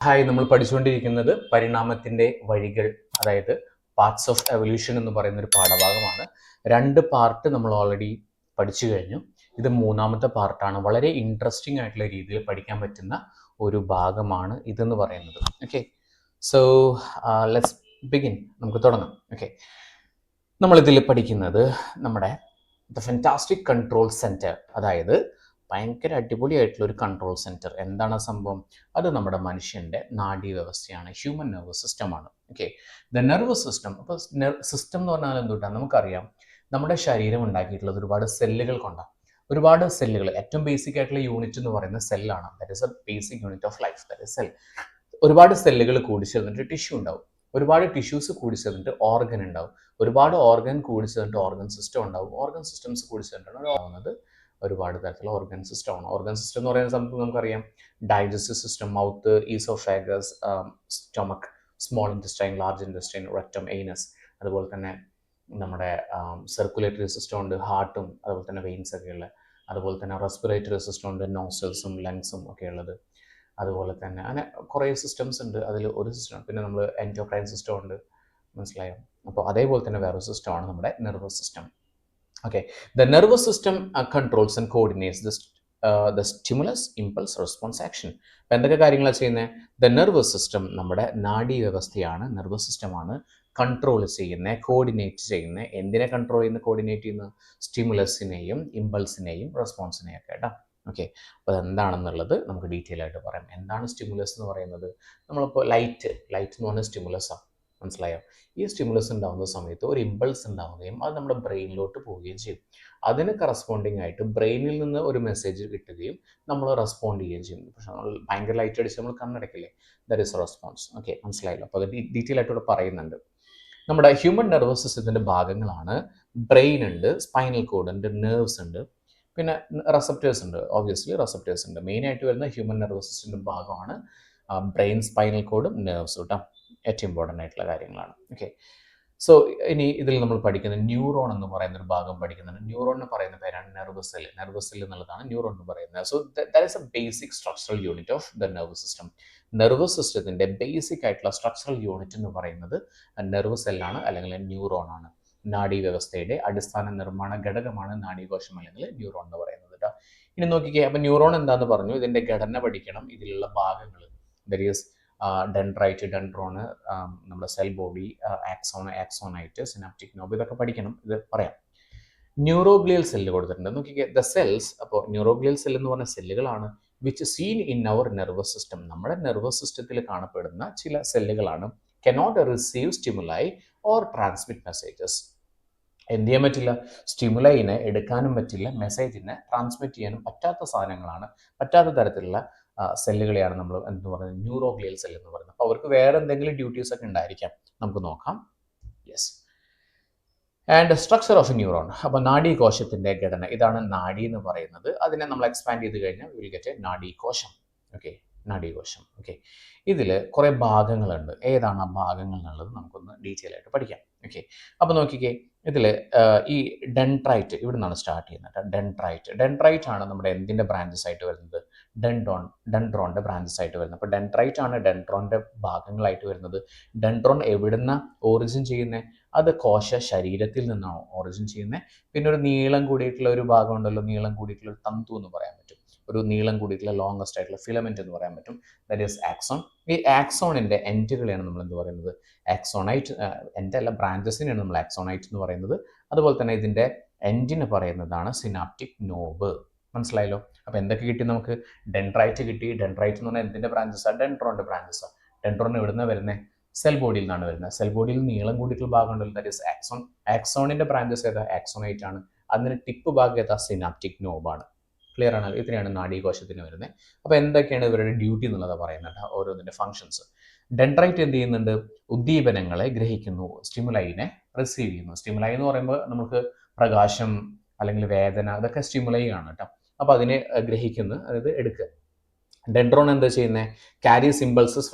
Hi, നമ്മൾ പഠിച്ചുകൊണ്ടിരിക്കുന്നത് പരിണാമത്തിൻ്റെ വഴികൾ, അതായത് പാർട്സ് ഓഫ് എവല്യൂഷൻ എന്ന് പറയുന്ന ഒരു പാഠഭാഗമാണ്. 2 പാർട്ട് നമ്മൾ ഓൾറെഡി പഠിച്ചു കഴിഞ്ഞു. ഇത് 3-ാമത്തെ പാർട്ടാണ്. വളരെ ഇൻട്രസ്റ്റിംഗ് ആയിട്ടുള്ള രീതിയിൽ പഠിക്കാൻ പറ്റുന്ന ഒരു ഭാഗമാണ് ഇതെന്ന് പറയുന്നത്. Okay, so let's begin. നമുക്ക് തുടങ്ങാം. ഓക്കെ, നമ്മളിതിൽ പഠിക്കുന്നത് നമ്മുടെ ദ ഫെൻറ്റാസ്റ്റിക് കൺട്രോൾ സെൻറ്റർ, അതായത് ഭയങ്കര അടിപൊളിയായിട്ടുള്ള ഒരു കൺട്രോൾ സെൻറ്റർ. എന്താണ് സംഭവം? അത് നമ്മുടെ മനുഷ്യൻ്റെ നാഡീവ്യവസ്ഥയാണ്, ഹ്യൂമൻ നെർവസ് സിസ്റ്റമാണ്. Okay, the nervous system. അപ്പോൾ സിസ്റ്റം എന്ന് പറഞ്ഞാൽ എന്തുകൊണ്ടാണ് നമുക്കറിയാം. നമ്മുടെ ശരീരം ഉണ്ടാക്കിയിട്ടുള്ളത് ഒരുപാട് സെല്ലുകൾ കൊണ്ടാണ്. ഒരുപാട് സെല്ലുകൾ, ഏറ്റവും ബേസിക് ആയിട്ടുള്ള യൂണിറ്റ് എന്ന് പറയുന്ന സെല്ലാണ്. That is a basic unit of life, that is cell. ഒരുപാട് സെല്ലുകൾ കൂടി ചേർന്നിട്ട് ടിഷ്യൂ ഉണ്ടാവും. ഒരുപാട് ടിഷ്യൂസ് കൂടി ചേർന്നിട്ട് ഓർഗൻ ഉണ്ടാവും. ഒരുപാട് ഓർഗൻ കൂടി ചേർന്നിട്ട് ഓർഗൻ സിസ്റ്റം ഉണ്ടാവും. ഓർഗൻ സിസ്റ്റംസ് കൂടി ചേർന്നിട്ടാണ് ആവുന്നത് ഒരുപാട് തരത്തിലുള്ള ഓർഗൻ സിസ്റ്റമാണ്. ഓർഗൻ സിസ്റ്റം എന്ന് പറയുന്ന സംഭവം നമുക്കറിയാം. Digestive system, mouth, oesophagus, stomach, small intestine, large intestine, rectum, anus. അതുപോലെ തന്നെ നമ്മുടെ സർക്കുലേറ്ററി സിസ്റ്റം ഉണ്ട്, ഹാർട്ടും അതുപോലെ തന്നെ വെയിൻസ് ഒക്കെ ഉള്ളത്. അതുപോലെ തന്നെ റെസ്പിറേറ്ററി സിസ്റ്റം ഉണ്ട്, നോസൽസും ലങ്സും ഒക്കെ ഉള്ളത്. അതുപോലെ തന്നെ അങ്ങനെ കുറേ സിസ്റ്റംസ് ഉണ്ട്. അതിൽ ഒരു സിസ്റ്റം, പിന്നെ നമ്മൾ എൻഡോക്രൈൻ സിസ്റ്റം ഉണ്ട്. മനസ്സിലായോ? അപ്പോൾ അതേപോലെ തന്നെ വേറൊരു സിസ്റ്റമാണ് നമ്മുടെ nervous system. Okay, the nervous system controls and coordinates the stimulus, impulse, response, action. അപ്പോൾ എന്തൊക്കെ കാര്യങ്ങളാണ് ചെയ്യുന്നത്? ദ നെർവസ് സിസ്റ്റം നമ്മുടെ നാഡീവ്യവസ്ഥയാണ്, നെർവസ് സിസ്റ്റമാണ് കൺട്രോൾ ചെയ്യുന്നത്, കോർഡിനേറ്റ് ചെയ്യുന്നത്. എന്തിനെ കൺട്രോൾ ചെയ്യുന്നത്, കോർഡിനേറ്റ് ചെയ്യുന്നത്? സ്റ്റിമുലസിനെയും ഇമ്പൾസിനെയും റെസ്പോൺസിനെയും ഒക്കെ കേട്ടോ. ഓക്കെ, അപ്പോൾ അതെന്താണെന്നുള്ളത് നമുക്ക് ഡീറ്റെയിൽ ആയിട്ട് പറയാം. എന്താണ് സ്റ്റിമുലസ് എന്ന് പറയുന്നത്? നമ്മളിപ്പോൾ ലൈറ്റ് എന്ന് പറഞ്ഞാൽ സ്റ്റിമുലസാണ്. മനസ്സിലായോ? ഈ സ്റ്റിമുലസ് ഉണ്ടാകുന്ന സമയത്ത് ഒരു ഇമ്പൾസ് ഉണ്ടാവുകയും അത് നമ്മുടെ ബ്രെയിനിലോട്ട് പോവുകയും ചെയ്യും. അതിന് കറസ്പോണ്ടിങ് ആയിട്ട് ബ്രെയിനിൽ നിന്ന് ഒരു മെസ്സേജ് കിട്ടുകയും നമ്മൾ റെസ്പോണ്ട് ചെയ്യുകയും ചെയ്യും. പക്ഷെ നമ്മൾ ഭയങ്കര ലൈറ്റ് അടിച്ച് നമ്മൾ കണ്ണടക്കില്ലേ, ദാറ്റ് ഈസ് റെസ്പോൺസ്. ഓക്കെ, മനസ്സിലായല്ലോ? അപ്പോൾ അത് ഡീറ്റെയിൽ ആയിട്ട് ഇവിടെ പറയുന്നുണ്ട്. നമ്മുടെ ഹ്യൂമൻ നെർവസ് സിസ്റ്റത്തിൻ്റെ ഭാഗങ്ങളാണ് ബ്രെയിൻ ഉണ്ട്, സ്പൈനൽ കോഡ് ഉണ്ട്, നെർവ്സ് ഉണ്ട്, പിന്നെ റെസപ്റ്റേഴ്സ് ഉണ്ട്. ഓബ്വിയസ്ലി റെസപ്റ്റേഴ്സ് ഉണ്ട്. മെയിനായിട്ട് വരുന്ന ഹ്യൂമൻ നെർവസ് സിസ്റ്റത്തിൻ്റെ ഭാഗമാണ് ബ്രെയിൻ, സ്പൈനൽ കോഡും നെർവ്സും കേട്ടോ. ഏറ്റവും ഇമ്പോർട്ടൻ്റ് ആയിട്ടുള്ള കാര്യങ്ങളാണ്. ഓക്കെ, സോ ഇനി ഇതിൽ നമ്മൾ പഠിക്കുന്ന ന്യൂറോൺ എന്ന് പറയുന്ന ഒരു ഭാഗം പഠിക്കുന്നുണ്ട്. ന്യൂറോണിന് പറയുന്ന പേരാണ് നെർവസ് സെൽ. നെർവസ് സെൽ എന്നുള്ളതാണ് ന്യൂറോൺ എന്ന് പറയുന്നത്. So that is A basic structural unit of the nervous system. Nervous സിസ്റ്റത്തിൻ്റെ ബേസിക് ആയിട്ടുള്ള സ്ട്രക്ചറൽ യൂണിറ്റ് എന്ന് പറയുന്നത് നെർവസ് സെല്ലാണ്, അല്ലെങ്കിൽ ന്യൂറോൺ ആണ്. നാഡീവ്യവസ്ഥയുടെ അടിസ്ഥാന നിർമ്മാണ ഘടകമാണ് നാഡീകോശം, അല്ലെങ്കിൽ ന്യൂറോൺ എന്ന് പറയുന്നത് കേട്ടോ. ഇനി നോക്കിക്കേ, അപ്പം ന്യൂറോൺ എന്താന്ന് പറഞ്ഞു, ഇതിൻ്റെ ഘടന പഠിക്കണം, ഇതിലുള്ള ഭാഗങ്ങൾ. ദാറ്റ് ഈസ് ഡെൻഡ്രൈറ്റ്, ഡെൻഡ്രോണ്, നമ്മുടെ cell body, axon, axonite, synaptic knob, ഇതൊക്കെ പഠിക്കണം. ഇത് പറയാം. ന്യൂറോഗ്ലിയൽ സെല്ല് കൊടുത്തിട്ടുണ്ട്. നോക്കിക്കേ, ദ സെൽസ്. അപ്പോൾ ന്യൂറോഗ്ലിയൽ സെൽ എന്ന് പറഞ്ഞ സെല്ലുകളാണ് which seen in our nervous system. നമ്മുടെ നെർവസ് സിസ്റ്റത്തിൽ കാണപ്പെടുന്ന ചില സെല്ലുകളാണ്. Cannot receive stimuli or transmit messages. എന്ത് ചെയ്യാൻ പറ്റില്ല? സ്റ്റിമുലൈനെ എടുക്കാനും പറ്റില്ല, മെസ്സേജിനെ ട്രാൻസ്മിറ്റ് ചെയ്യാനും പറ്റാത്ത സാധനങ്ങളാണ്, പറ്റാത്ത തരത്തിലുള്ള സെല്ലുകളെയാണ് നമ്മൾ എന്ന് പറയുന്നത് ന്യൂറോഗ്ലിയൽ സെൽ എന്ന് പറയുന്നത്. അപ്പോൾ അവർക്ക് വേറെ എന്തെങ്കിലും ഡ്യൂട്ടീസ് ഒക്കെ ഉണ്ടായിരിക്കാം, നമുക്ക് നോക്കാം. Yes, and structure of neuron. അപ്പോൾ നാഡീകോശത്തിൻ്റെ ഘടന ഇതാണ്. നാഡി എന്ന് പറയുന്നത്, അതിനെ നമ്മൾ എക്സ്പാൻഡ് ചെയ്ത് കഴിഞ്ഞാൽ വിൽ ഗെറ്റ് എ നാഡീകോശം. ഓക്കെ, നാഡീകോശം. ഓക്കെ, ഇതിൽ കുറേ ഭാഗങ്ങളുണ്ട്. ഏതാണ് ആ ഭാഗങ്ങൾ എന്നുള്ളത് നമുക്കൊന്ന് ഡീറ്റെയിൽ ആയിട്ട് പഠിക്കാം. ഓക്കെ, അപ്പോൾ നോക്കിക്കേ, ഇതിൽ ഈ ഡെൻഡ്രൈറ്റ് ഇവിടെ നിന്നാണ് സ്റ്റാർട്ട് ചെയ്യുന്നത്. ഡെൻഡ്രൈറ്റ് ആണ് നമ്മുടെ എന്തിൻ്റെ ബ്രാഞ്ചസ് ആയിട്ട് വരുന്നത്? ഡെൻഡ്രോണിൻ്റെ ബ്രാഞ്ചസ് ആയിട്ട് വരുന്നത്. അപ്പോൾ ഡെൻഡ്രൈറ്റ് ആണ് ഡെൻഡ്രോണിൻ്റെ ഭാഗങ്ങളായിട്ട് വരുന്നത്. ഡെൻഡ്രോൺ എവിടുന്ന ഓറിജിൻ ചെയ്യുന്നത്? അത് കോശ ശരീരത്തിൽ നിന്നാണ് ഓറിജിൻ ചെയ്യുന്നത്. പിന്നെ ഒരു നീളം കൂടിയിട്ടുള്ള ഒരു ഭാഗം ഉണ്ടല്ലോ, നീളം കൂടിയിട്ടുള്ള ഒരു തന്തു എന്ന് പറയാൻ പറ്റും, ഒരു നീളം കൂടിയിട്ടുള്ള ലോങ്സ്റ്റ് ആയിട്ടുള്ള ഫിലമെന്റ് എന്ന് പറയാൻ പറ്റും. That is axon. ഈ ആക്സോണിൻ്റെ എൻഡുകളെയാണ് നമ്മൾ എന്ത് പറയുന്നത്? ആക്സോണൈറ്റ്. എൻ്റെ അല്ല, ബ്രാഞ്ചസിനെയാണ് നമ്മൾ ആക്സോണൈറ്റ് എന്ന് പറയുന്നത്. അതുപോലെ തന്നെ ഇതിൻ്റെ എൻഡിന് പറയുന്നതാണ് സിനാപ്റ്റിക് നോബ്. മനസ്സിലായല്ലോ? അപ്പോൾ എന്തൊക്കെ കിട്ടി നമുക്ക്? ഡെൻഡ്രൈറ്റ് കിട്ടി. ഡെൻഡ്രൈറ്റ് എന്ന് പറഞ്ഞാൽ എന്തിൻ്റെ ബ്രാഞ്ചസാണ്? ഡെൻഡ്രോണിൻ്റെ ബ്രാഞ്ചസാണ്. ഡെൻഡ്രോൺ എവിടുന്ന വരുന്നത്? സെൽ ബോഡിയിൽ നിന്നാണ് വരുന്നത്. സെൽ ബോഡിയിൽ നീളം കൂടിയിട്ടുള്ള ഭാഗം ഉണ്ടല്ലോ, ദാറ്റ് ഈസ് ആക്സോൺ. ആക്സോണിൻ്റെ ബ്രാഞ്ചസ് ഏതാ? ആക്സോണൈറ്റ് ആണ്. അതിന് ടിപ്പ് ഭാഗം ഏതാ? സിനാപ്റ്റിക് നോബാണ്. ക്ലിയർ ആണ്? ഇത്രയാണ് നാഡീകോശത്തിന് വരുന്നത്. അപ്പോൾ എന്തൊക്കെയാണ് ഇവരുടെ ഡ്യൂട്ടി എന്നുള്ളത് പറയുന്നത്, ഓരോന്നിൻ്റെ ഫങ്ഷൻസ്. ഡെൻഡ്രൈറ്റ് എന്ത് ചെയ്യുന്നുണ്ട്? ഉദ്ദീപനങ്ങളെ ഗ്രഹിക്കുന്നു, സ്റ്റിമുലൈനെ റിസീവ് ചെയ്യുന്നു. സ്റ്റിമുലൈ എന്ന് പറയുമ്പോൾ നമുക്ക് പ്രകാശം അല്ലെങ്കിൽ വേദന, അതൊക്കെ സ്റ്റിമുലൈ ആണ് കേട്ടോ. അപ്പോൾ അതിനെ ഗ്രഹിക്കുന്നു, അതായത് എടുക്കുക. ഡെൻഡ്രോൺ എന്താ ചെയ്യുന്നത്? Carries impulses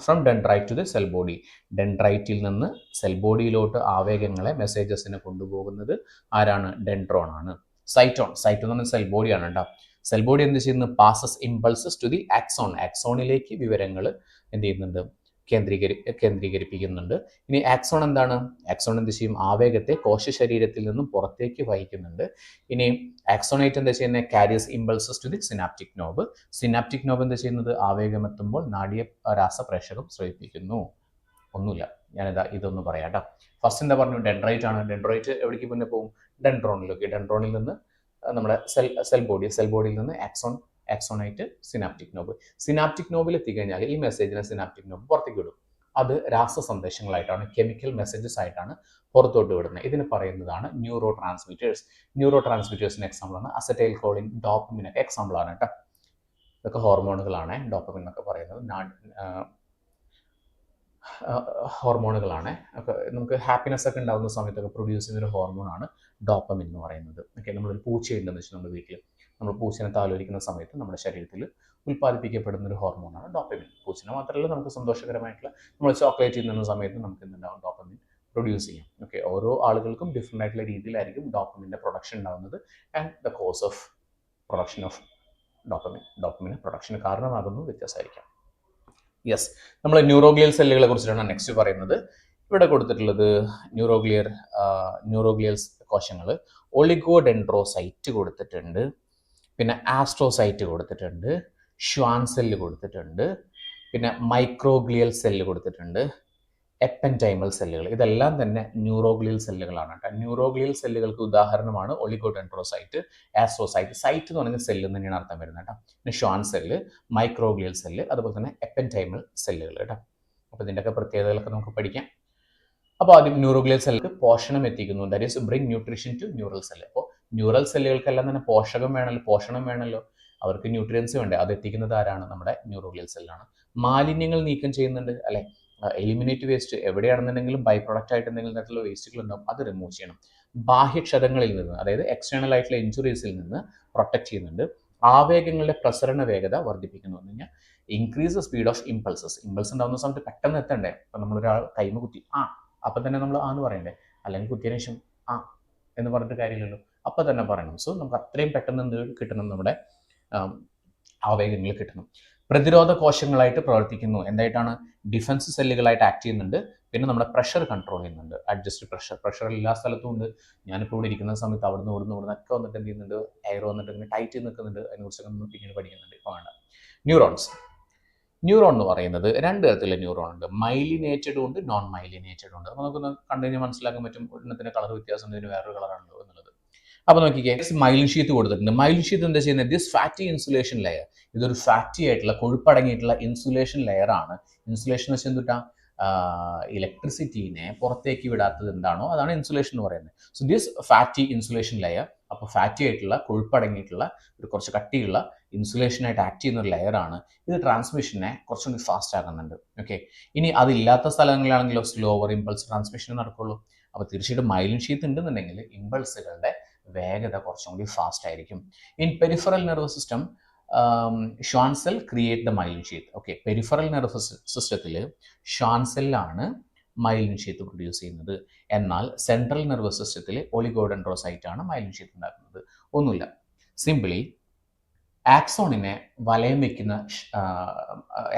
from dendrite to the cell body. ഡെൻഡ്രൈറ്റിൽ നിന്ന് സെൽ ബോഡിയിലോട്ട് ആവേഗങ്ങളെ, മെസ്സേജസിനെ കൊണ്ടുപോകുന്നത് ആരാണ്? ഡെൻഡ്രോൺ ആണ്. സൈറ്റോൺ എന്ന് പറഞ്ഞ സെൽ ബോഡിയാണ് കേട്ടോ. സെൽ ബോഡി എന്ത് ചെയ്യുന്നു? Passes impulses to the axon. ആക്സോണിലേക്ക് വിവരങ്ങൾ എന്ത് ചെയ്യുന്നുണ്ട്? കേന്ദ്രീകരിപ്പിക്കുന്നുണ്ട്. ഇനി ആക്സോൺ എന്താണ്? ആക്സോൺ എന്ത് ചെയ്യും? ആവേഗത്തെ കോശ ശരീരത്തിൽ നിന്നും പുറത്തേക്ക് വഹിക്കുന്നുണ്ട്. ഇനി ആക്സോണേറ്റ് എന്താ ചെയ്യുന്നത്? Carries impulses to the synaptic knob. Synaptic knob എന്താ ചെയ്യുന്നത്? ആവേഗം എത്തുമ്പോൾ നാഡീയ രാസപ്രേഷകം സ്രവിപ്പിക്കുന്നു. ഒന്നുമില്ല, ഞാനിതാ ഇതൊന്ന് പറയാം കേട്ടോ. ഫസ്റ്റ് എന്താ പറഞ്ഞു? ഡെൻഡ്രൈറ്റ് ആണ്. ഡെൻഡ്രൈറ്റ് എവിടേക്ക് പിന്നെ പോകും? ഡെൻഡ്രോണിലേക്ക്. ഡെൻഡ്രോണിൽ നിന്ന് നമ്മുടെ സെൽ ബോഡിയിൽ നിന്ന് ആക്സോണൈറ്റ് സിനാപ്റ്റിക് നോബ്. സിനാപ്റ്റിക് നോബിൽ എത്തിക്കഴിഞ്ഞാൽ ഈ മെസ്സേജിനെ സിനാപ്റ്റിക് നോബ് പുറത്തേക്ക് വിടും. അത് രാസസന്ദേശങ്ങളായിട്ടാണ്, കെമിക്കൽ മെസ്സേജസ് ആയിട്ടാണ് പുറത്തോട്ട് വിടുന്നത്. ഇതിന് പറയുന്നതാണ് ന്യൂറോ ട്രാൻസ്മിറ്റേഴ്സ്. ന്യൂറോ ട്രാൻസ്മിറ്റേഴ്സിന് എക്സാമ്പിളാണ് അസറ്റൈൽ കോളിൻ, ഡോപ്പമിൻ ഒക്കെ എക്സാമ്പിളാണ് കേട്ടോ. ഇതൊക്കെ ഹോർമോണുകളാണ്. ഡോപ്പമിൻ എന്നൊക്കെ പറയുന്നത് ഹോർമോണുകളാണ്. ഒക്കെ നമുക്ക് ഹാപ്പിനെസ് ഒക്കെ ഉണ്ടാകുന്ന സമയത്തൊക്കെ പ്രൊഡ്യൂസ് ചെയ്യുന്ന ഒരു ഹോർമോണാണ് ഡോപ്പമിൻ എന്ന് പറയുന്നത്. ഓക്കെ, നമ്മളൊരു പൂച്ചയുണ്ടെന്ന് വെച്ചാൽ നമ്മുടെ വീട്ടിൽ നമ്മൾ പൂച്ചനെ താലോലിക്കുന്ന സമയത്ത് നമ്മുടെ ശരീരത്തിൽ ഉൽപ്പാദിപ്പിക്കപ്പെടുന്ന ഒരു ഹോർമോണാണ് ഡോപ്പമിൻ. പൂച്ചനെ മാത്രമല്ല, നമുക്ക് സന്തോഷകരമായിട്ടുള്ള നമ്മൾ ചോക്ലേറ്റ് തിന്നുന്ന സമയത്ത് നമുക്ക് എന്തുണ്ടാവും? ഡോപ്പമിൻ പ്രൊഡ്യൂസ് ചെയ്യും. ഓക്കെ, ഓരോ ആളുകൾക്കും ഡിഫറെൻ്റ് ആയിട്ടുള്ള രീതിയിലായിരിക്കും ഡോപ്പമിൻ്റെ പ്രൊഡക്ഷൻ ഉണ്ടാകുന്നത്. And the cause of production of ഡോപ്പമിന് പ്രൊഡക്ഷന് കാരണമാകുന്നത് വ്യത്യാസമായിരിക്കാം. യെസ്, നമ്മൾ ന്യൂറോഗ്ലിയൽ സെല്ലുകളെ കുറിച്ചിട്ടാണ് നെക്സ്റ്റ് പറയുന്നത്. ഇവിടെ കൊടുത്തിട്ടുള്ളത് ന്യൂറോഗ്ലിയൽ കോശങ്ങൾ. ഒളിഗോഡെൻഡ്രോസൈറ്റ് കൊടുത്തിട്ടുണ്ട്, പിന്നെ ആസ്ട്രോസൈറ്റ് കൊടുത്തിട്ടുണ്ട്, ഷ്വാൻ സെല്ല് കൊടുത്തിട്ടുണ്ട്, പിന്നെ മൈക്രോഗ്ലിയൽ സെല്ല് കൊടുത്തിട്ടുണ്ട്, എപ്പൻറ്റൈമൽ സെല്ലുകൾ. ഇതെല്ലാം തന്നെ ന്യൂറോഗ്ലിയൽ സെല്ലുകളാണ് കേട്ടോ. ന്യൂറോഗ്ലിയൽ സെല്ലുകൾക്ക് ഉദാഹരണമാണ് ഒളിഗോഡെൻഡ്രോസൈറ്റ്, ആസ്ട്രോസൈറ്റ്. സൈറ്റ് എന്ന് പറയുന്ന സെല്ല് തന്നെയാണ് അർത്ഥം വരുന്നത് കേട്ടോ. പിന്നെ ഷ്വാൻ സെല്ല്, മൈക്രോഗ്ലിയൽ സെല്ല്, അതുപോലെ തന്നെ എപ്പൻറ്റൈമൽ സെല്ലുകൾ കേട്ടോ. അപ്പോൾ ഇതിൻ്റെയൊക്കെ പ്രത്യേകതകളൊക്കെ നമുക്ക് പഠിക്കാം. അപ്പോൾ ആദ്യം ന്യൂറോഗ്ലിയൽ സെല്ലുകൾക്ക് പോഷണം എത്തിക്കുന്നു. That is bring nutrition to neural cell. അപ്പോൾ ന്യൂറൽ സെല്ലുകൾക്കെല്ലാം തന്നെ പോഷണം വേണമല്ലോ, അവർക്ക് ന്യൂട്രിയൻസ് വേണ്ടേ. അത് എത്തിക്കുന്നത് ആരാണ്? നമ്മുടെ ന്യൂറോഗ്ലിയൽ സെല്ലാണ്. മാലിന്യങ്ങൾ നീക്കം ചെയ്യുന്നുണ്ട് അല്ലേ? എലിമിനേറ്റ് വേസ്റ്റ് എവിടെയാണെന്നുണ്ടെങ്കിലും ബൈ പ്രൊഡക്റ്റ് ആയിട്ട് എന്തെങ്കിലും തരത്തിലുള്ള വേസ്റ്റുകൾ ഉണ്ടാവും, അത് റിമൂവ് ചെയ്യണം. ബാഹ്യക്ഷതങ്ങളിൽ നിന്ന്, അതായത് എക്സ്റ്റേണൽ ആയിട്ടുള്ള ഇഞ്ചുറീസിൽ നിന്ന് പ്രൊട്ടക്ട് ചെയ്യുന്നുണ്ട്. ആവേഗങ്ങളുടെ പ്രസരണ വേഗത വർദ്ധിപ്പിക്കുന്നു എന്ന് പറഞ്ഞാൽ increase speed of impulses. Impulse ഉണ്ടാകുന്ന സമയത്ത് പെട്ടെന്ന് എത്തണ്ടേ. അപ്പം നമ്മളൊരാൾ കൈമ കുത്തി അപ്പം തന്നെ നമ്മൾ എന്ന് പറയണ്ടേ, അല്ലെങ്കിൽ കുത്തിയതിനു ശേഷം എന്ന് പറഞ്ഞിട്ട് കാര്യമില്ലല്ലോ, അപ്പം തന്നെ പറയണം. സോ നമുക്ക് അത്രയും പെട്ടെന്ന് എന്ത് കിട്ടണം? നമ്മുടെ ആവേഗങ്ങൾ കിട്ടണം. പ്രതിരോധ കോശങ്ങളായിട്ട് പ്രവർത്തിക്കുന്നു. എന്തായിട്ടാണ്? ഡിഫൻസ് സെല്ലുകളായിട്ട് ആക്ട് ചെയ്യുന്നുണ്ട്. പിന്നെ നമ്മുടെ പ്രഷർ കൺട്രോൾ ചെയ്യുന്നുണ്ട്. അഡ്ജസ്റ്റ് പ്രഷർ എല്ലാ സ്ഥലത്തും ഉണ്ട്. ഞാനിപ്പോൾ ഇവിടെ ഇരിക്കുന്ന സമയത്ത് അവിടുന്ന് ഇവിടുന്നൊക്കെ വന്നിട്ട് എന്ത് ചെയ്യുന്നുണ്ട്? എയർ വന്നിട്ട് ഇങ്ങനെ ടൈറ്റ് ചെയ്ത് നിൽക്കുന്നുണ്ട്. അതിനെക്കുറിച്ചൊക്കെ നമ്മൾ പിന്നീട് പഠിക്കുന്നുണ്ട്. ഇപ്പോൾ വേണ്ട. ന്യൂറോൺ എന്ന് പറയുന്നത് രണ്ട് തരത്തിലുള്ള ന്യൂറോൺ ഉണ്ട്. മൈലിനേറ്റഡും ഉണ്ട്, നോൺ മൈലിനേറ്റഡും ഉണ്ട്. അപ്പോൾ നമുക്കൊന്ന് കണ്ടു കഴിഞ്ഞാൽ മനസ്സിലാക്കാൻ പറ്റും ഒരെണ്ണത്തിന് കളർ വ്യത്യാസം ഉണ്ട്, ഇതിന് വേറൊരു കളറാണല്ലോ എന്നുള്ളത്. അപ്പോൾ നോക്കിക്കേ, മൈലിൻ ഷീത്ത് കൊടുത്തിട്ടുണ്ട്. മൈലിൻ ഷീത്ത് എന്താ ചെയ്യുന്നത്? This fatty insulation layer. ഇതൊരു ഫാറ്റി ആയിട്ടുള്ള കൊഴുപ്പടങ്ങിയിട്ടുള്ള ഇൻസുലേഷൻ ലെയർ ആണ്. ഇൻസുലേഷൻ എന്ന് വെച്ചാൽ എന്തുട്ടാ? ഇലക്ട്രിസിറ്റീനെ പുറത്തേക്ക് വിടാത്തത് എന്താണോ അതാണ് ഇൻസുലേഷൻ എന്ന് പറയുന്നത്. So this fatty insulation layer, അപ്പോൾ ഫാറ്റി ആയിട്ടുള്ള കൊഴുപ്പടങ്ങിയിട്ടുള്ള ഒരു കുറച്ച് കട്ടിയുള്ള ഇൻസുലേഷനായിട്ട് ആക്ട് ചെയ്യുന്ന ഒരു ലെയറാണ്. ഇത് ട്രാൻസ്മിഷനെ കുറച്ചും കൂടി ഫാസ്റ്റ് ആക്കുന്നുണ്ട്. ഓക്കെ, ഇനി അതില്ലാത്ത സ്ഥലങ്ങളിലാണെങ്കിലോ സ്ലോവർ ഇമ്പൾസ് ട്രാൻസ്മിഷൻ നടക്കുള്ളൂ. അപ്പോൾ തീർച്ചയായിട്ടും മൈലിൻ ഷീത്ത് ഉണ്ടെന്നുണ്ടെങ്കിൽ ഇമ്പൾസുകളുടെ വേഗത കുറച്ചും കൂടി ഫാസ്റ്റ് ആയിരിക്കും. In peripheral nervous system Schwann cell create the myelin sheath. Okay, peripheral nervous സിസ്റ്റത്തിൽ ഷ്വാൻ സെല്ലാണ് മൈലിൻ ഷീത്ത് പ്രൊഡ്യൂസ് ചെയ്യുന്നത്. എന്നാൽ സെൻട്രൽ നെർവസ് സിസ്റ്റത്തിൽ ഒളിഗോഡെൻഡ്രോസൈറ്റ് ആണ് മൈലിൻ ഷീത്ത് ഉണ്ടാക്കുന്നത്. ഒന്നുമില്ല, സിംപിളി ആക്സോണിനെ വലയം വെക്കുന്ന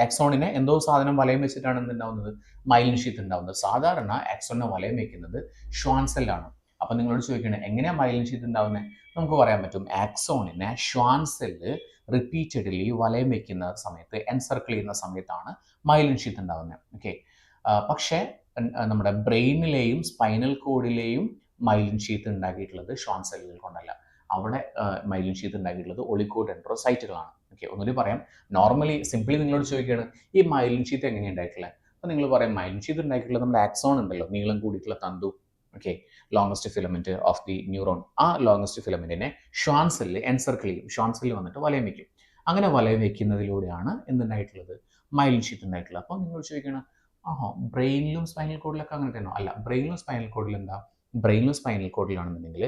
ആക്സോണിനെ എന്തോ സാധനം വലയം വെച്ചിട്ടാണ് എന്തുണ്ടാവുന്നത്? മൈലിൻ ഷീത്ത് ഉണ്ടാവുന്നത്. സാധാരണ ആക്സോണിനെ വലയം വെക്കുന്നത് ഷ്വാൻ സെല്ലാണ്. അപ്പം നിങ്ങളോട് ചോദിക്കണേ എങ്ങനെയാണ് മൈലിൻ ഷീത്ത് ഉണ്ടാവുന്നത്? നമുക്ക് പറയാൻ പറ്റും, ആക്സോണിനെ ഷ്വാൻ സെല്ല് റിപ്പീറ്റഡ്ലി വലയം വെക്കുന്ന സമയത്ത്, എൻസർക്കിൾ ചെയ്യുന്ന സമയത്താണ് മൈലിൻ ഷീത്ത് ഉണ്ടാവുന്നത്. ഓക്കെ, പക്ഷേ നമ്മുടെ ബ്രെയിനിലെയും സ്പൈനൽ കോഡിലെയും മൈലിൻ ഷീത്ത് ഉണ്ടാക്കിയിട്ടുള്ളത് ഷ്വാൻ സെല്ലുകൾ കൊണ്ടല്ല. അവിടെ മൈലിൻ ഷീത്ത് ഉണ്ടാക്കിയിട്ടുള്ളത് ഒളിഗോഡെൻഡ്രോസൈറ്റുകളാണ്. ഓക്കെ, ഒന്നുകൂടി പറയാം. നോർമലി സിംപ്ലി നിങ്ങളോട് ചോദിക്കുകയാണ് ഈ മൈലിൻ ഷീത്ത് എങ്ങനെയാണ് ഉണ്ടായിട്ടുള്ളത്? അപ്പോൾ നിങ്ങൾ പറയാം മൈലിൻ ഷീത്ത് ഉണ്ടാക്കിയിട്ടുള്ളത് നമ്മുടെ ആക്സോൺ ഉണ്ടല്ലോ, നീളം കൂടിയിട്ടുള്ള തന്തു. Okay, longest filament of the neuron. ആ ലോങ്സ്റ്റ് ഫിലമെന്റിനെ ഷ്വാൻ സെല്ല് എൻസർക്കിൾ ചെയ്യും. ഷ്വാൻ സെല്ല് വന്നിട്ട് വലയം വയ്ക്കും. അങ്ങനെ വലയം വയ്ക്കുന്നതിലൂടെയാണ് എന്തുണ്ടായിട്ടുള്ളത്? മൈലിൻ ഷീത്ത് ഉണ്ടായിട്ടുള്ളത്. അപ്പോൾ നിങ്ങൾ ചോദിക്കണം, ബ്രെയിനിലും സ്പൈനൽ കോഡിലൊക്കെ അങ്ങനെ തന്നെയോ? അല്ല, ബ്രെയിനിലും സ്പൈനൽ കോഡിൽ എന്താ? ബ്രെയിനിലും സ്പൈനൽ കോഡിലാണെന്നുണ്ടെങ്കിൽ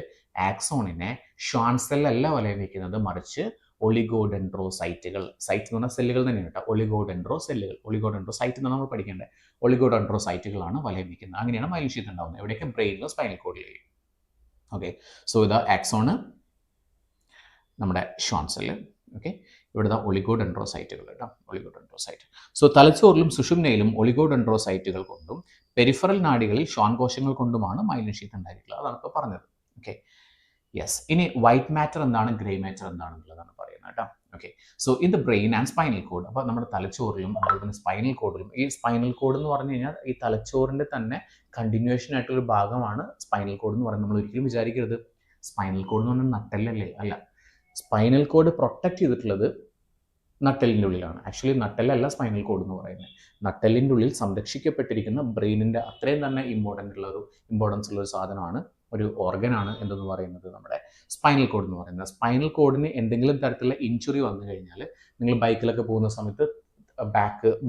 ആക്സോണിനെ ഷ്വാൻ സെല്ലല്ല വലയം വയ്ക്കുന്നത്, മറിച്ച് ഒളിഗോഡെൻഡ്രോസൈറ്റുകൾ. സൈറ്റ് എന്ന് പറഞ്ഞാൽ സെല്ലുകൾ തന്നെയാണ് കേട്ടോ. ഒളിഗോഡെൻഡ്രോസൈറ്റ് എന്നാണ് നമ്മൾ പഠിക്കേണ്ടത്. ഒളിഗോഡെൻഡ്രോസൈറ്റുകളാണ് വലയം വയ്ക്കുന്നത്. അങ്ങനെയാണ് മൈലിൻ ഷീത്ത് ഉണ്ടാവുന്നത്. എവിടെയൊക്കെ? ബ്രെയിനിലും സ്പൈനൽ കോഡിലും. ഓക്കെ, സോ ഇത് ആക്സോണ്, നമ്മുടെ ഷ്വാൻ സെല്ല്. ഓക്കെ, ഇവിടുത്തെ ഒളിഗോഡെൻഡ്രോസൈറ്റുകൾ കേട്ടോ, ഒളിഗോഡെൻഡ്രോസൈറ്റ്. സോ തലച്ചോറിലും സുഷുമ്നയിലും ഒളിഗോഡെൻഡ്രോസൈറ്റുകൾ കൊണ്ടും പെരിഫറൽ നാഡികളിൽ ശ്വാൻകോശങ്ങൾ കൊണ്ടുമാണ് മൈലിൻ ഷീത്ത് ഉണ്ടായിരിക്കുന്നത്. അതാണ് ഇപ്പോൾ പറഞ്ഞത്. Okay, yes. ഇനി വൈറ്റ് മാറ്റർ എന്താണ്, ഗ്രേ മാറ്റർ എന്താണെന്നുള്ളതാണ് പറയുന്നത് കേട്ടോ. Okay, so in the brain and spinal code. അപ്പോൾ നമ്മുടെ തലച്ചോറിലും അതുപോലെ തന്നെ സ്പൈനൽ കോഡിലും, ഈ സ്പൈനൽ കോഡ് എന്ന് പറഞ്ഞു കഴിഞ്ഞാൽ ഈ തലച്ചോറിൻ്റെ തന്നെ കണ്ടിന്യൂഷൻ ആയിട്ടുള്ളൊരു ഭാഗമാണ് സ്പൈനൽ കോഡ് എന്ന് പറയുന്നത്. നമ്മൾ ഒരിക്കലും വിചാരിക്കരുത് സ്പൈനൽ കോഡ് എന്ന് പറഞ്ഞാൽ നട്ടെല്ലല്ലേ, അല്ല. സ്പൈനൽ കോഡ് പ്രൊട്ടക്ട് ചെയ്തിട്ടുള്ളത് നട്ടെല്ലിൻ്റെ ഉള്ളിലാണ്. ആക്ച്വലി നട്ടെല്ലല്ല സ്പൈനൽ കോഡ് എന്ന് പറയുന്നത്. നട്ടെല്ലിൻ്റെ ഉള്ളിൽ സംരക്ഷിക്കപ്പെട്ടിരിക്കുന്ന ബ്രെയിനിൻ്റെ അത്രയും തന്നെ ഇമ്പോർട്ടൻസ് ഉള്ള ഒരു സാധനമാണ്, ഒരു ഓർഗനാണ് എന്തെന്ന് പറയുന്നത് നമ്മുടെ സ്പൈനൽ കോഡ് എന്ന് പറയുന്നത്. സ്പൈനൽ കോഡിന് എന്തെങ്കിലും തരത്തിലുള്ള ഇഞ്ചുറി വന്നു കഴിഞ്ഞാൽ, നിങ്ങൾ ബൈക്കിലൊക്കെ പോകുന്ന സമയത്ത്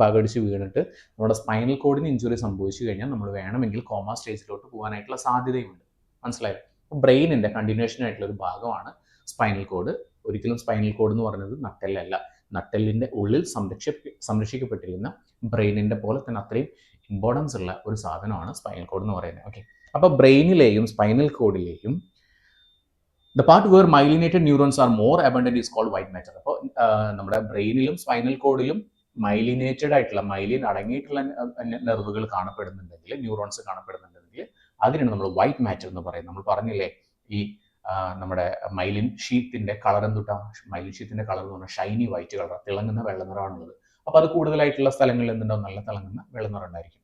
ബാഗടിച്ച് വീണിട്ട് നമ്മുടെ സ്പൈനൽ കോഡിന് ഇഞ്ചുറി സംഭവിച്ചു കഴിഞ്ഞാൽ നമ്മൾ വേണമെങ്കിൽ കോമ സ്റ്റേജിലോട്ട് പോകാനായിട്ടുള്ള സാധ്യതയുണ്ട്. മനസ്സിലായോ? ബ്രെയിനിൻ്റെ കണ്ടിന്യൂഷൻ ആയിട്ടുള്ള ഒരു ഭാഗമാണ് സ്പൈനൽ കോഡ്. ഒരിക്കലും സ്പൈനൽ കോഡ് എന്ന് പറയുന്നത് നട്ടെല്ലല്ല. നട്ടെല്ലിൻ്റെ ഉള്ളിൽ സംരക്ഷിക്കപ്പെട്ടിരിക്കുന്ന ബ്രെയിനിൻ്റെ പോലെ തന്നെ അത്രയും ഇമ്പോർട്ടൻസ് ഉള്ള ഒരു സാധനമാണ് സ്പൈനൽ കോഡ് എന്ന് പറയുന്നത്. ഓക്കെ, അപ്പോൾ ബ്രെയിനിലെയും സ്പൈനൽ കോഡിലെയും the part where myelinated neurons are more abundant is called white matter. അപ്പോൾ നമ്മുടെ ബ്രെയിനിലും സ്പൈനൽ കോഡിലും മൈലിനേറ്റഡ് ആയിട്ടുള്ള, മൈലിൻ അടങ്ങിയിട്ടുള്ള നെർവുകൾ കാണപ്പെടുന്നുണ്ടെങ്കിൽ, ന്യൂറോൺസ് കാണപ്പെടുന്നുണ്ടെങ്കിൽ അതിനാണ് നമ്മൾ വൈറ്റ് മാറ്റർ എന്ന് പറയുന്നത്. നമ്മൾ പറഞ്ഞില്ലേ, ഈ നമ്മുടെ മൈലിൻ ഷീത്തിൻ്റെ കളർ എന്തുട്ടാണ്? മൈലിൻ ഷീത്തിൻ്റെ കളർ എന്ന് പറഞ്ഞാൽ ഷൈനി വൈറ്റ് കളർ, തിളങ്ങുന്ന വെള്ള നിറമാണുള്ളത്. അപ്പോൾ അത് കൂടുതലായിട്ടുള്ള സ്ഥലങ്ങളിൽ എന്തുണ്ടാവും? നല്ല തിളങ്ങുന്ന വെള്ള നിറം ഉണ്ടായിരിക്കും.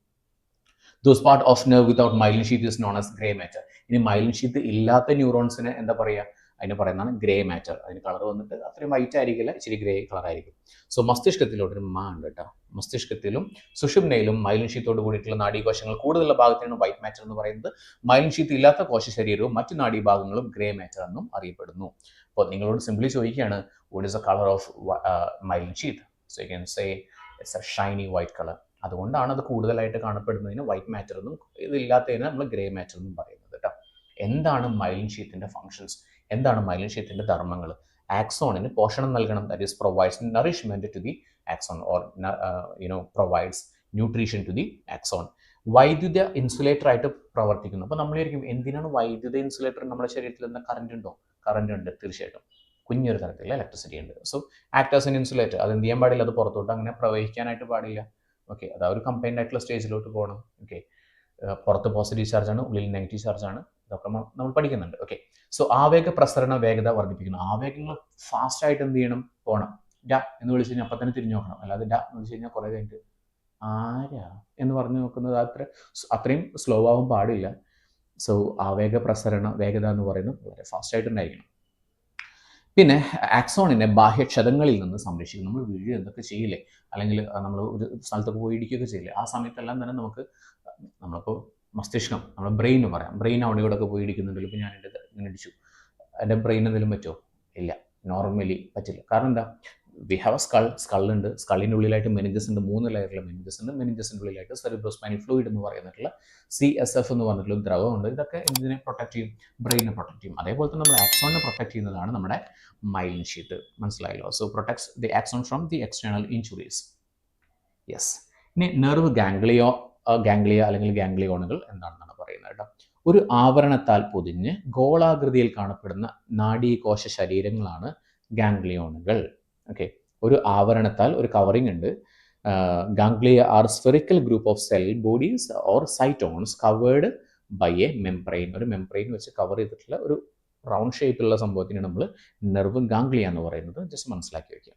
Those part of nerve without myelin sheath is known as grey matter. ഇനി മൈലിൻ ഷീത്ത് ഇല്ലാത്ത ന്യൂറോൺസിന് എന്താ പറയുക? അതിന് പറയുന്നതാണ് ഗ്രേ മാറ്റർ. അതിന് കളർ വന്നിട്ട് അത്രയും വൈറ്റ് ആയിരിക്കില്ല, ഇച്ചിരി ഗ്രേ കളർ ആയിരിക്കും. സോ മസ്തിഷ്കത്തിലോട്ടൊരു ഉണ്ട് കേട്ടോ. മസ്തിഷ്കത്തിലും സുഷുമ്നയിലും മൈലിൻ ഷീത്തോട് കൂടിയിട്ടുള്ള നാഡീകോശങ്ങൾ കൂടുതലുള്ള ഭാഗത്താണ് വൈറ്റ് മാറ്റർ എന്ന് പറയുന്നത്. മൈലിൻ ഷീത്ത് ഇല്ലാത്ത കോശ ശരീരവും മറ്റു നാഡീഭാഗങ്ങളും ഗ്രേ മാറ്റർ എന്നും അറിയപ്പെടുന്നു. അപ്പോൾ നിങ്ങളോട് സിംപ്ലി ചോദിക്കുകയാണ്, what is the colour of myelin sheath? So you can say it's A Shiny white colour. അതുകൊണ്ടാണ് അത് കൂടുതലായിട്ട് കാണപ്പെടുന്നതിന് വൈറ്റ് മാറ്റർ എന്നും ഇതില്ലാത്തതിന് നമ്മൾ ഗ്രേ മാറ്റർ എന്നും പറയുന്നത് കേട്ടോ. എന്താണ് മൈലിൻ ഷീത്തിൻ്റെ ഫങ്ഷൻസ്? എന്താണ് മൈലിൻ ഷീത്തിൻ്റെ ധർമ്മങ്ങൾ? ആക്സോണിന് പോഷണം നൽകണം, that is provides nourishment to the axon or provides nutrition to the axon. വൈദ്യുത ഇൻസുലേറ്റർ ആയിട്ട് പ്രവർത്തിക്കുന്നു. അപ്പോൾ നമ്മളായിരിക്കും, എന്തിനാണ് വൈദ്യുത ഇൻസുലേറ്റർ? നമ്മുടെ ശരീരത്തിൽ എന്താ കറണ്ട് ഉണ്ടോ? കറണ്ട് ഉണ്ട്, തീർച്ചയായിട്ടും. കുഞ്ഞൊരു തരത്തിലുള്ള ഇലക്ട്രിസിറ്റി ഉണ്ട്. So act as an insulator. അത് എന്ത് ചെയ്യാൻ പാടില്ല? അത് പുറത്തോട്ട് അങ്ങനെ പ്രവഹിക്കാനായിട്ട് പാടില്ല. ഓക്കെ, അത് ഒരു കമ്പൈൻഡ് ആയിട്ടുള്ള സ്റ്റേജിലോട്ട് പോകണം. ഓക്കെ, പുറത്ത് പോസിറ്റീവ് ചാർജാണ്, ഉള്ളിൽ നെഗറ്റീവ് ചാർജാണ്. ഇതൊക്കെ നമ്മൾ പഠിക്കുന്നുണ്ട്. ഓക്കെ, സോ ആവേഗ പ്രസരണ വേഗത വർദ്ധിപ്പിക്കുന്നു. ആവേഗങ്ങൾ ഫാസ്റ്റായിട്ട് എന്ത് ചെയ്യണം? പോകണം. ഡ എന്ന് വിളിച്ച് കഴിഞ്ഞാൽ അപ്പം തന്നെ തിരിഞ്ഞു നോക്കണം. അല്ലാതെ ഡ എന്ന് വിളിച്ച് കഴിഞ്ഞാൽ കുറേ കഴിഞ്ഞിട്ട് ആരാ എന്ന് പറഞ്ഞു നോക്കുന്നത് അത്രയും സ്ലോ ആവാൻ പാടില്ല. സോ ആവേഗ പ്രസരണ വേഗത എന്ന് പറയുന്നത് വളരെ ഫാസ്റ്റായിട്ടുണ്ടായിരിക്കണം. പിന്നെ ആക്സോണിനെ ബാഹ്യക്ഷതങ്ങളിൽ നിന്ന് സംരക്ഷിക്കും. നമ്മൾ വീഴുക എന്തൊക്കെ ചെയ്യില്ലേ, അല്ലെങ്കിൽ നമ്മൾ ഒരു സ്ഥലത്തൊക്കെ പോയി ഇടിക്കുകയൊക്കെ ചെയ്യില്ലേ, ആ സമയത്തെല്ലാം തന്നെ നമ്മളിപ്പോൾ മസ്തിഷ്കം, നമ്മുടെ ബ്രെയിൻ പറയാം, ബ്രെയിൻ അവിടെ ഇവിടെയൊക്കെ പോയി ഇടിക്കുന്നുണ്ടല്ലോ. ഇപ്പോൾ ഞാൻ ഇങ്ങനെ ഇടിച്ചു, എൻ്റെ ബ്രെയിൻ എന്തെങ്കിലും പറ്റുമോ? ഇല്ല, നോർമലി പറ്റില്ല. കാരണം എന്താ? വി ഹാവ് സ്കളുണ്ട്. സ്കളിൻ്റെ ഉള്ളിലായിട്ട് മെനിഞ്ചസ് ഉണ്ട്, 3 ലെയറിലെ മെനിഞ്ചസ് ഉണ്ട്. മെനിഞ്ചസിൻ്റെ ഉള്ളിലായിട്ട് സെറിബ്രോസ്പൈനൽ ഫ്ലൂയിഡ് എന്ന് പറയുന്നിട്ടുള്ള CSF എന്ന് പറഞ്ഞിട്ടുള്ള ദ്രവമുണ്ട്. ഇതൊക്കെ എന്തിനെ പ്രൊട്ടക്ട് ചെയ്യും? ബ്രെയിനെ പ്രൊട്ടക്ട് ചെയ്യും. അതേപോലെ തന്നെ നമ്മൾ ആക്സോണിനെ പ്രൊട്ടക്ട് ചെയ്യുന്നതാണ് നമ്മുടെ മൈലിൻ ഷീറ്റ്. മനസ്സിലായല്ലോ? So protects the axon from the external injuries. Yes. ഇനി നെർവ് ഗാംഗ്ലിയ അല്ലെങ്കിൽ ഗാംഗ്ലിയോണുകൾ എന്താണെന്നാണ് പറയുന്നത് കേട്ടോ. ഒരു ആവരണത്താൽ പൊതിഞ്ഞ് ഗോളാകൃതിയിൽ കാണപ്പെടുന്ന നാഡീകോശ ശരീരങ്ങളാണ് ഗാംഗ്ലിയോണുകൾ. ഓക്കെ, ഒരു ആവരണത്താൽ ഒരു കവറിംഗ് ഉണ്ട്. Ganglia are spherical group of cell bodies or cytons covered by a membrane. ഒരു മെംബ്രെയിൻ വെച്ച് കവർ ചെയ്തിട്ടുള്ള ഒരു റൗണ്ട് ഷേപ്പിലുള്ള സംഭവത്തിന് നമ്മൾ നെർവ് ഗാംഗ്ലിയ എന്ന് പറയുന്നത്. ജസ്റ്റ് മനസ്സിലാക്കി വയ്ക്കുക.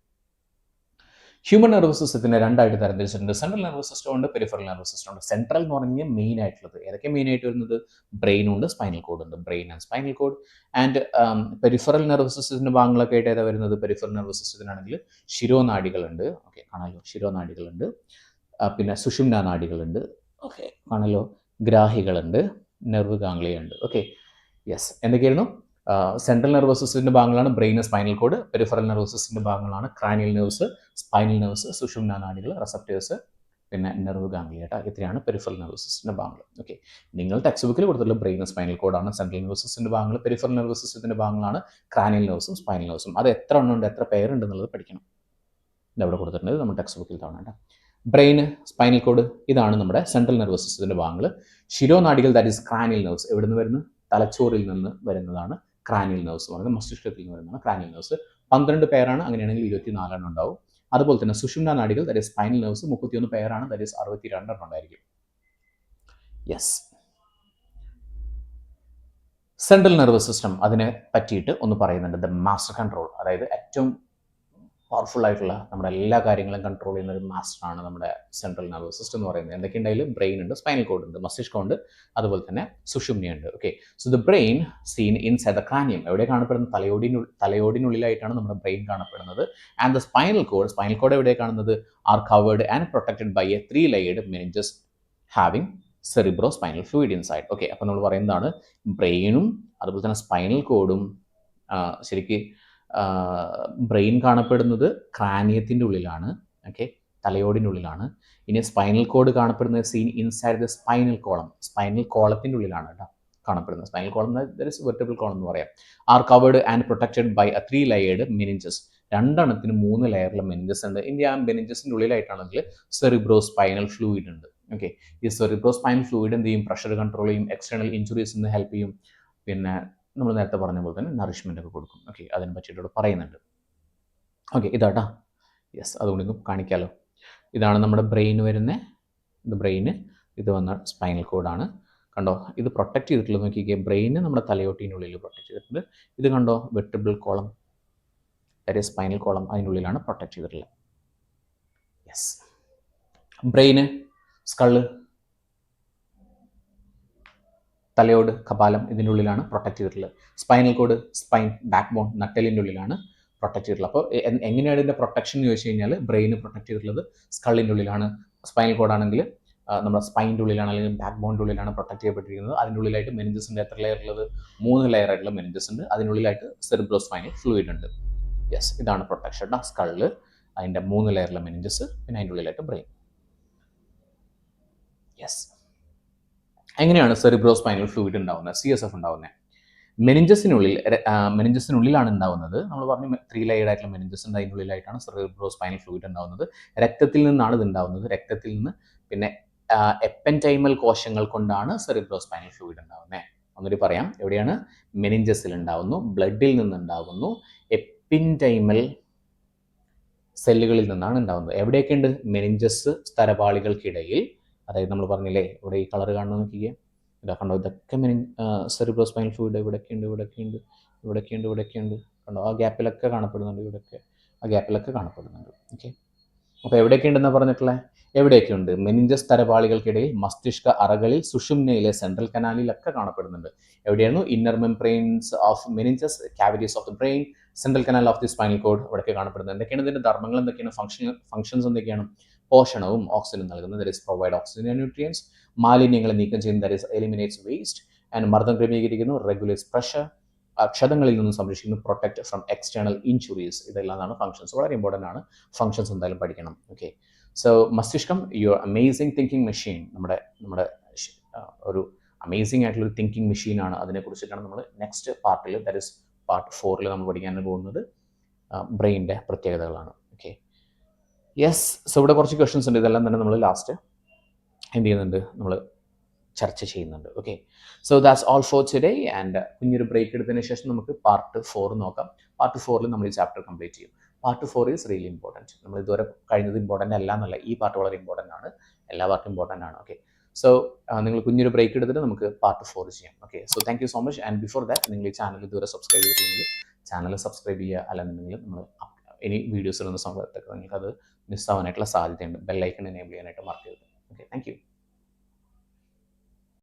ഹ്യൂമൻ നെർവസ് സിസ്റ്റത്തിനെ രണ്ടായിട്ട് തരംതിരിച്ചിട്ടുണ്ട്. സെൻട്രൽ നെർവസ് സിസ്റ്റം ഉണ്ട്, പെരിഫറൽ നെർവസ് സിസ്റ്റം ഉണ്ട്. സെൻട്രൽ എന്ന് പറഞ്ഞാൽ മെയിൻ ആയിട്ടുള്ളത് ഏതൊക്കെ മെയിൻ ആയിട്ട് വരുന്നത്? ബ്രെയിൻ ഉണ്ട്, സ്പൈനൽ കോഡ് ഉണ്ട്. Brain and spinal cord. And peripheral nervous സിസ്റ്റത്തിൻ്റെ ഭാഗങ്ങളൊക്കെ ആയിട്ട് ഏതാ വരുന്നത്? പെരിഫറൽ നെർവസ് സിസ്റ്റത്തിനാണെങ്കിൽ ശിരോനാഡികളുണ്ട്. ഓക്കെ, കാണാലോ, ശിരോനാഡികളുണ്ട്. പിന്നെ സുഷുമ്നാ നാഡികളുണ്ട്. ഓക്കെ, കാണാലോ, ഗ്രാഹികളുണ്ട്, നെർവ് ഗാംഗ്ലിയ ഉണ്ട്. Okay, yes. എന്തൊക്കെയായിരുന്നു? സെൻട്രൽ നെർവസ് സിസ്റ്റത്തിൻ്റെ ഭാഗങ്ങളാണ് brain, spinal cord. Peripheral nervous സിസ്റ്റത്തിൻ്റെ ഭാഗങ്ങളാണ് ക്രാനിയൽ നെർവ്സ്, സ്പൈനൽ നെർവ്സ്, സുഷുമ്നാ നാഡികൾ, റിസപ്റ്റേഴ്സ്, പിന്നെ നെർവ് ഗാംഗ്ലിയ. ഇത്രയാണ് പെരിഫറൽ നെർവസ് സിസ്റ്റത്തിൻ്റെ ഭാഗങ്ങൾ. ഓക്കെ, നിങ്ങൾ ടെക്സ്റ്റ് ബുക്കിൽ കൊടുത്തിട്ടുള്ള ബ്രെയിൻ, സ്പൈനൽ കോഡാണ് സെൻട്രൽ നെർവസ് സിസ്റ്റത്തിൻ്റെ ഭാഗങ്ങൾ. പെരിഫറൽ നെർവസ് സിസ്റ്റത്തിൻ്റെ ഭാഗങ്ങളാണ് ക്രാനിയൽ നെർവ്സും സ്പൈനൽ നെർവ്സും. അത് എത്ര എണ്ണമുണ്ട്, എത്ര പേരുണ്ട് എന്നുള്ളത് പഠിക്കണം. ഇതവിടെ കൊടുത്തിട്ടുണ്ട്, നമ്മൾ ടെക്സ്റ്റ് ബുക്കിൽ തവണ. ബ്രെയിൻ, സ്പൈനൽ കോഡ്, ഇതാണ് നമ്മുടെ സെൻട്രൽ നെർവസ് സിസ്റ്റത്തിൻ്റെ ഭാഗങ്ങൾ. ശിരോനാഡികൾ, ദാറ്റ് ഈസ് ക്രാനിയൽ നെർവ്സ്. എവിടെ നിന്ന് വരുന്നു? തലച്ചോറിൽ നിന്ന് വരുന്നതാണ് ക്രാനിയൽ നെർവ്സ് എന്ന് പറയുന്നത്. മസ്തിഷ്കത്തിൽ നിന്ന് വരുന്നതാണ് ക്രാനിയൽ നെർവ്സ്. 12 പെയറാണ്, അങ്ങനെയാണെങ്കിൽ 24 ഉണ്ടാവും. അതുപോലെ തന്നെ സുഷുമ്ന നാഡികൾ, ദാറ്റ് ഈസ് സ്പൈനൽ നെർവ്സ് 31 പെയറാണ്, ദാറ്റ് ഈസ് 62 ഉണ്ടായിരിക്കും. യെസ്. സെൻട്രൽ നെർവസ് സിസ്റ്റം അതിനെ പറ്റിയിട്ട് ഒന്ന് പറയുന്നുണ്ട്. ദ മാസ്റ്റർ കൺട്രോൾ, അതായത് ഏറ്റവും പവർഫുൾ ആയിട്ടുള്ള നമ്മുടെ എല്ലാ കാര്യങ്ങളും കൺട്രോൾ ചെയ്യുന്ന ഒരു മാസ്റ്ററാണ് നമ്മുടെ സെൻട്രൽ നെർവസ് സിസ്റ്റം എന്ന് പറയുന്നത്. എന്തൊക്കെയുണ്ടായാലും ബ്രെയിൻ ഉണ്ട്, സ്പൈനൽ കോഡ് ഉണ്ട്, മസ്തിഷ്കമുണ്ട്, അതുപോലെ തന്നെ സുഷുമ്നയുണ്ട്. Okay, so the brain seen inside the cranium, എവിടെ കാണപ്പെടുന്നത്? തലയോടിനുള്ളിലായിട്ടാണ് നമ്മുടെ ബ്രെയിൻ കാണപ്പെടുന്നത്. ആൻഡ് ദ സ്പൈനൽ കോഡ് എവിടെ കാണുന്നത്? Are covered and protected by a 3 layered meninges having cerebro spinal fluid inside. Okay, അപ്പോൾ നമ്മൾ പറയുന്നതാണ് ബ്രെയിനും അതുപോലെ തന്നെ സ്പൈനൽ കോഡും ശരിക്ക് ബ്രെയിൻ കാണപ്പെടുന്നത് ക്രാനിയത്തിൻ്റെ ഉള്ളിലാണ്. ഓക്കെ, തലയോടിനുള്ളിലാണ്. ഇനി സ്പൈനൽ കോഡ് കാണപ്പെടുന്നത് സീൻ ഇൻസൈഡ് ദ സ്പൈനൽ കോളത്തിൻ്റെ ഉള്ളിലാണ് കേട്ടോ കാണപ്പെടുന്നത്. സ്പൈനൽ കോളം വെർട്ടിബിൾ കോളം എന്ന് പറയാം. Are covered and protected by a 3 layered meninges, രണ്ടെണ്ണത്തിന് 3 ലെയറിലെ മെനിഞ്ചസ് ഉണ്ട്. ഇനി ആ മെനിഞ്ചസിൻ്റെ ഉള്ളിലായിട്ടാണെങ്കിൽ സെറിബ്രോ സ്പൈനൽ ഫ്ലൂയിഡ് ഉണ്ട്. ഓക്കെ, ഈ സെറിബ്രോ സ്പൈനൽ ഫ്ലൂയിഡ് എന്ത് ചെയ്യും? പ്രഷർ കൺട്രോൾ ചെയ്യും, എക്സ്റ്റേണൽ ഇഞ്ചുറീസിന് ഹെൽപ്പ് ചെയ്യും, പിന്നെ നമ്മൾ നേരത്തെ പറഞ്ഞ പോലെ തന്നെ നറിഷ്മെൻ്റ് ഒക്കെ കൊടുക്കും. ഓക്കെ, അതിനെ പറ്റിയിട്ട് പറയുന്നുണ്ട്. ഓക്കെ, ഇതാട്ടാ. യെസ്, അതുകൊണ്ടൊന്നും കാണിക്കാമല്ലോ. ഇതാണ് നമ്മുടെ ബ്രെയിൻ വരുന്നത്. ഇത് ബ്രെയിന്, ഇത് വന്ന സ്പൈനൽ കോഡാണ്. കണ്ടോ, ഇത് പ്രൊട്ടക്റ്റ് ചെയ്തിട്ടുള്ളത് നോക്കിക്കേ, ബ്രെയിന് നമ്മുടെ തലയോട്ടിനുള്ളിൽ പ്രൊട്ടക്റ്റ് ചെയ്തിട്ടുണ്ട്. ഇത് കണ്ടോ, vertebral column, that is spinal column, അതിനുള്ളിലാണ് പ്രൊട്ടക്റ്റ് ചെയ്തിട്ടുള്ളത്. യെസ്, ബ്രെയിന്, സ്കള്, തലയോട്, കപാലം, ഇതിൻ്റെ ഉള്ളിലാണ് പ്രൊട്ടക്റ്റ് ചെയ്തിട്ടുള്ളത്. Spinal cord, spine, back bone, നട്ടലിൻ്റെ ഉള്ളിലാണ് പ്രൊട്ടക്റ്റ് ചെയ്തിട്ടുള്ളത്. അപ്പോൾ എങ്ങനെയാണ് ഇതിൻ്റെ പ്രൊട്ടക്ഷൻ എന്ന് ചോദിച്ചു കഴിഞ്ഞാൽ, ബ്രെയിന് പ്രൊട്ടക്റ്റ് ചെയ്തിട്ടുള്ളത് സ്കളിൻ്റെ ഉള്ളിലാണ്. സ്പൈനൽ കോഡ് ആണെങ്കിൽ നമ്മുടെ സ്പൈനിൻ്റെ ഉള്ളിലാണ്, അല്ലെങ്കിൽ ബാക്ക് ബോണിൻ്റെ ഉള്ളിലാണ് പ്രൊട്ടക്റ്റ് ചെയ്യപ്പെട്ടിരിക്കുന്നത്. അതിൻ്റെ ഉള്ളിലായിട്ട് മെനിഞ്ചസിൻ്റെ എത്ര ലെയർ ഉള്ളത്? 3 ലെയർ ആയിട്ടുള്ള മെനിഞ്ചസ് ഉണ്ട്. അതിനുള്ളിലായിട്ട് സെറിബ്രോ സ്പൈനൽ ഫ്ലൂയിഡ് ഉണ്ട്. യെസ്, ഇതാണ് പ്രൊട്ടക്ഷൻ. സ്കളില് അതിൻ്റെ 3 ലെയറിലെ മെനിഞ്ചസ്, പിന്നെ അതിൻ്റെ ഉള്ളിലായിട്ട് ബ്രെയിൻ. യെസ്, എങ്ങനെയാണ് സെറിബ്രോ സ്പൈനൽ ഫ്ലൂയിഡ് ഉണ്ടാവുന്നത്, CSF ഉണ്ടാവുന്നത്? മെനിഞ്ചസിനുള്ളിലാണ് ഉണ്ടാവുന്നത്. നമ്മൾ പറഞ്ഞു 3 ലെയർഡ് ആയിട്ടുള്ള മെനിഞ്ചസ് ഉണ്ട്, അതിൻ്റെ ഉള്ളിലായിട്ടാണ് സെറിബ്രോ സ്പൈനൽ ഫ്ലൂയിഡ് ഉണ്ടാവുന്നത്. രക്തത്തിൽ നിന്നാണ് ഇത് ഉണ്ടാവുന്നത്. രക്തത്തിൽ നിന്ന്, പിന്നെ എപ്പൻടൈമൽ കോശങ്ങൾ കൊണ്ടാണ് സെറിബ്രോ സ്പൈനൽ ഫ്ലൂയിഡ് ഉണ്ടാവുന്നത്. ഒന്നുകൂടി പറയാം, എവിടെയാണ്? മെനിഞ്ചസിൽ ഉണ്ടാവുന്നു, ബ്ലഡിൽ നിന്നുണ്ടാകുന്നു, എപ്പിൻടൈമൽ സെല്ലുകളിൽ നിന്നാണ് ഉണ്ടാകുന്നത്. എവിടെയൊക്കെ ഉണ്ട്? മെനിഞ്ചസ് സ്തരപാളികൾക്കിടയിൽ, അതായത് നമ്മൾ പറഞ്ഞില്ലേ, ഇവിടെ ഈ കളർ കാണുന്നത് നോക്കിക്കേ, ഇതാ കണ്ടോ, ഇതൊക്കെ സെറിബ്രോ സ്പൈനൽ ഫ്ലൂയിഡ് ഇവിടെയൊക്കെ ഉണ്ട്. കണ്ടോ, ആ ഗ്യാപ്പിലൊക്കെ കാണപ്പെടുന്നുണ്ട്, ആ ഗ്യാപ്പിലൊക്കെ കാണപ്പെടുന്നുണ്ട്. ഓക്കെ, അപ്പോൾ എവിടെയൊക്കെ ഉണ്ടെന്നാണ് പറഞ്ഞിട്ടുള്ളത്? എവിടെയൊക്കെ ഉണ്ട്? മെനിഞ്ചസ് തരപാളികൾക്കിടയിൽ, മസ്തിഷ്ക അറകളിൽ, സുഷുമ്നയിലെ സെൻട്രൽ കനാലിലൊക്കെ കാണപ്പെടുന്നുണ്ട്. എവിടെയായിരുന്നു? Inner membranes of meninges, cavities of the brain, central canal of the spinal cord, ഇവിടെയൊക്കെ കാണപ്പെടുന്നത്. എന്തൊക്കെയാണ് ഇതിൻ്റെ ധർമ്മങ്ങൾ? എന്തൊക്കെയാണ് ഫംഗ്ഷൻസ്? എന്തൊക്കെയാണ്? പോഷണവും ഓക്സിജനും നൽകുന്നത്, that is provide oxygen and nutrients. മാലിന്യങ്ങളെ നീക്കം ചെയ്യുന്നത്, that is eliminates waste. And മർദ്ദം ക്രമീകരിക്കുന്നു, റെഗുലേറ്റ്സ് പ്രഷർ. ക്ഷതങ്ങളിൽ നിന്നും സംരക്ഷിക്കുന്നു, പ്രൊട്ടക്ട് ഫ്രം എക്സ്റ്റേണൽ ഇഞ്ചുറീസ്. ഇതെല്ലാമാണ് ഫംഗ്ഷൻസ്. വളരെ ഇമ്പോർട്ടൻ്റ് ആണ്, ഫംഗ്ഷൻസ് എന്തായാലും പഠിക്കണം. ഓക്കെ, സോ മസ്തിഷ്കം, യുവർ അമേസിങ് തിങ്കിങ് മെഷീൻ, നമ്മുടെ ഒരു അമേസിങ് ആയിട്ടുള്ളൊരു തിങ്കിങ് മെഷീനാണ്. അതിനെക്കുറിച്ചിട്ടാണ് നമ്മൾ നെക്സ്റ്റ് പാർട്ടിൽ, ദാറ്റ് ഈസ് പാർട്ട് 4 നമ്മൾ പഠിക്കാൻ പോകുന്നത്. ബ്രെയിനിൻ്റെ പ്രത്യേകതകളാണ്. ഓക്കെ, യെസ്, സോ ഇവിടെ കുറച്ച് ക്വസ്റ്റ്യൻസ് ഉണ്ട്. ഇതെല്ലാം തന്നെ നമ്മൾ ലാസ്റ്റ് എന്ത് ചെയ്യുന്നുണ്ട്? നമ്മൾ ചർച്ച ചെയ്യുന്നുണ്ട്. Okay, so that's all for today. And കുഞ്ഞൊരു ബ്രേക്ക് എടുത്തതിന് ശേഷം നമുക്ക് പാർട്ട് 4 നോക്കാം. പാർട്ട് 4 നമ്മൾ ഈ ചാപ്റ്റർ കംപ്ലീറ്റ് ചെയ്യും. Part 4 is really important. നമ്മൾ ഇതുവരെ കഴിഞ്ഞത് ഇമ്പോർട്ടൻ്റ് അല്ല എന്നല്ല, ഈ പാർട്ട് വളരെ ഇമ്പോർട്ടൻ്റ് ആണ്, എല്ലാ പാർട്ടും ഇമ്പോർട്ടൻ്റ് ആണ്. ഓക്കെ, സോ നിങ്ങൾ കുഞ്ഞൊരു ബ്രേക്ക് എടുത്തിട്ട് നമുക്ക് പാർട്ട് 4 ചെയ്യാം. Okay, so thank you so much. And before that, നിങ്ങൾ ഈ ചാനൽ ഇതുവരെ സബ്സ്ക്രൈബ് ചെയ്തിട്ടുണ്ടെങ്കിൽ ചാനൽ സബ്സ്ക്രൈബ് ചെയ്യുക. അല്ലെന്നുണ്ടെങ്കിൽ നമ്മൾ ഇനി വീഡിയോസ് ഇടുന്ന സമയത്തൊക്കെ നിങ്ങൾക്കത് മിസ്സാവാനായിട്ടുള്ള സാധ്യതയുണ്ട്. ബെല്ലൈക്കൺ എനേബിൾ ചെയ്യാനായിട്ട് മറക്കരുത്. Okay, thank you.